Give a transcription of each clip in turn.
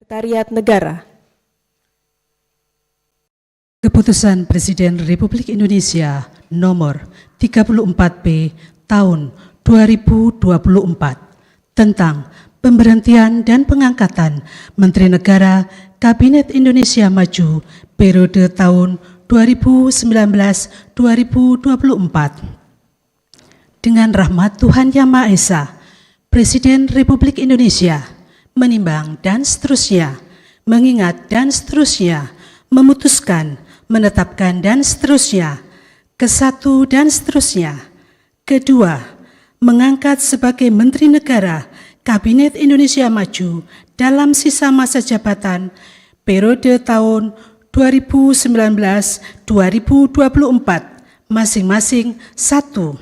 Sekretariat Negara. Keputusan Presiden Republik Indonesia nomor 34B tahun 2024 tentang pemberhentian dan pengangkatan Menteri Negara Kabinet Indonesia Maju periode tahun 2019-2024. Dengan rahmat Tuhan Yang Maha Esa, Presiden Republik Indonesia menimbang dan seterusnya, mengingat dan seterusnya, memutuskan, menetapkan dan seterusnya, kesatu dan seterusnya. Kedua, mengangkat sebagai Menteri Negara Kabinet Indonesia Maju dalam sisa masa jabatan periode tahun 2019-2024 masing-masing. 1.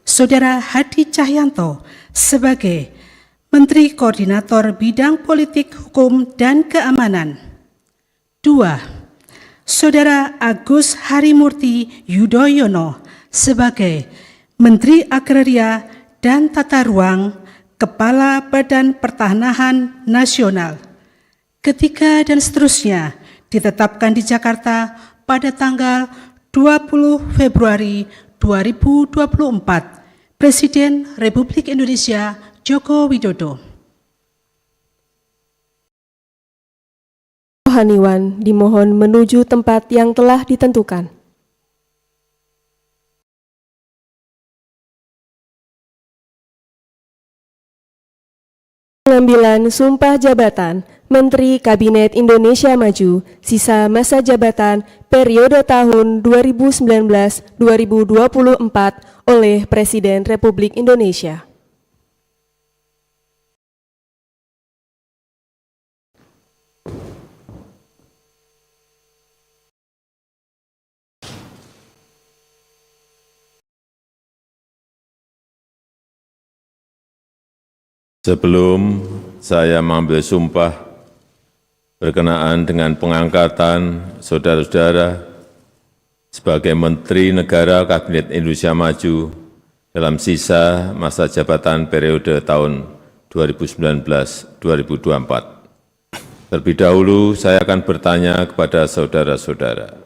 Saudara Hadi Cahyanto sebagai Menteri Koordinator Bidang Politik, Hukum, dan Keamanan. 2. Saudara Agus Harimurti Yudhoyono sebagai Menteri Agraria dan Tata Ruang, Kepala Badan Pertanahan Nasional. Ketiga dan seterusnya ditetapkan di Jakarta pada tanggal 20 Februari 2024. Presiden Republik Indonesia Joko Widodo. Rohaniwan dimohon menuju tempat yang telah ditentukan. Pengambilan Sumpah Jabatan Menteri Kabinet Indonesia Maju sisa masa jabatan periode tahun 2019-2024 oleh Presiden Republik Indonesia. Sebelum saya mengambil sumpah berkenaan dengan pengangkatan saudara-saudara sebagai Menteri Negara Kabinet Indonesia Maju dalam sisa masa jabatan periode tahun 2019-2024. Terlebih dahulu saya akan bertanya kepada saudara-saudara.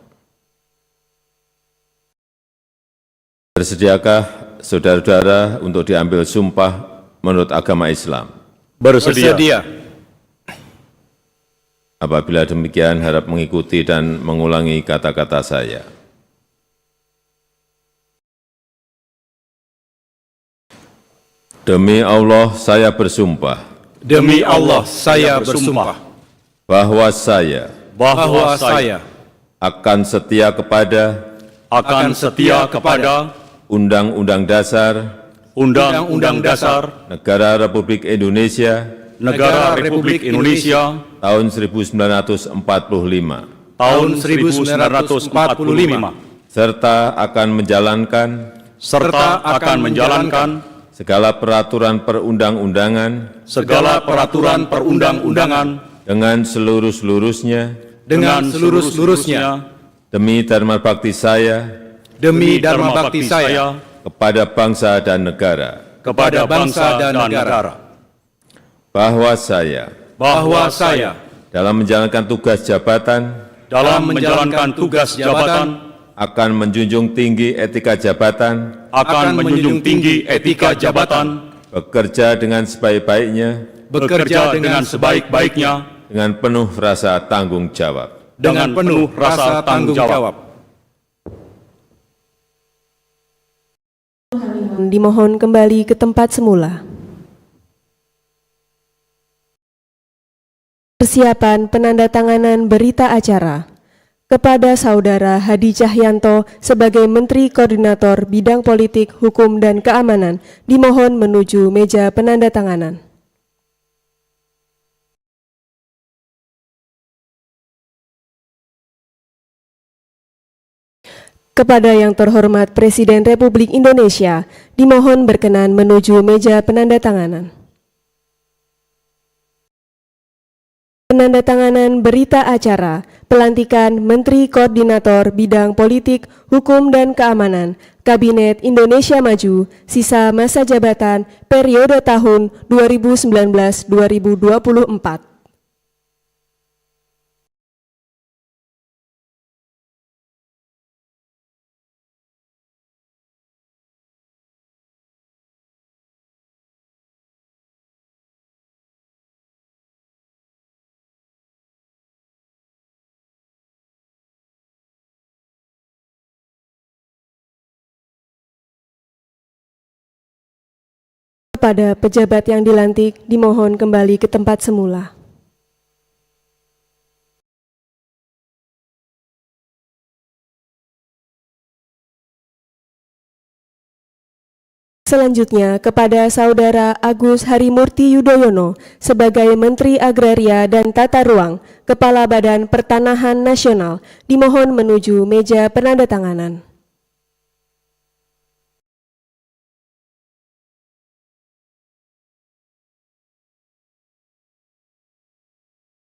Bersediakah saudara-saudara untuk diambil sumpah menurut agama Islam? Bersedia. Apabila demikian, harap mengikuti dan mengulangi kata-kata saya. Demi Allah, saya bersumpah. Demi Allah, saya bersumpah Bahwa saya akan setia kepada Undang-Undang Dasar Undang-Undang Dasar Negara Republik Indonesia tahun 1945 tahun 1945 serta akan menjalankan segala peraturan perundang-undangan dengan seluruh-seluruhnya demi dharma bakti saya kepada bangsa dan negara. Bahwa saya dalam menjalankan tugas jabatan akan menjunjung tinggi etika jabatan, bekerja dengan sebaik-baiknya, dengan penuh rasa tanggung jawab. Dimohon kembali ke tempat semula. Persiapan penandatanganan berita acara kepada Saudara Hadi Cahyanto sebagai Menteri Koordinator Bidang Politik, Hukum, dan Keamanan dimohon menuju meja penandatanganan. Kepada yang terhormat Presiden Republik Indonesia, dimohon berkenan menuju meja penandatanganan. Penandatanganan berita acara pelantikan Menteri Koordinator Bidang Politik, Hukum, dan Keamanan Kabinet Indonesia Maju sisa masa jabatan periode tahun 2019-2024. Kepada pejabat yang dilantik, dimohon kembali ke tempat semula. Selanjutnya, kepada Saudara Agus Harimurti Yudhoyono sebagai Menteri Agraria dan Tata Ruang, Kepala Badan Pertanahan Nasional, dimohon menuju meja penandatanganan.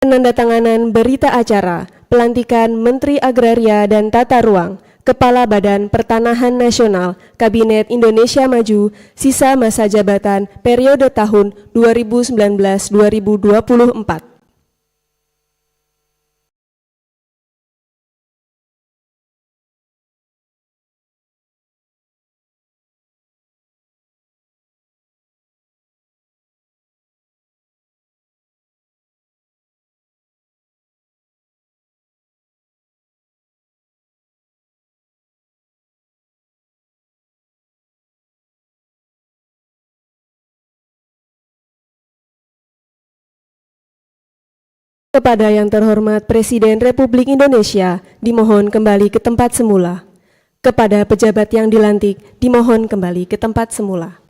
Penandatanganan berita acara pelantikan Menteri Agraria dan Tata Ruang, Kepala Badan Pertanahan Nasional, Kabinet Indonesia Maju, sisa masa jabatan periode tahun 2019-2024. Kepada yang terhormat Presiden Republik Indonesia, dimohon kembali ke tempat semula. Kepada pejabat yang dilantik, dimohon kembali ke tempat semula.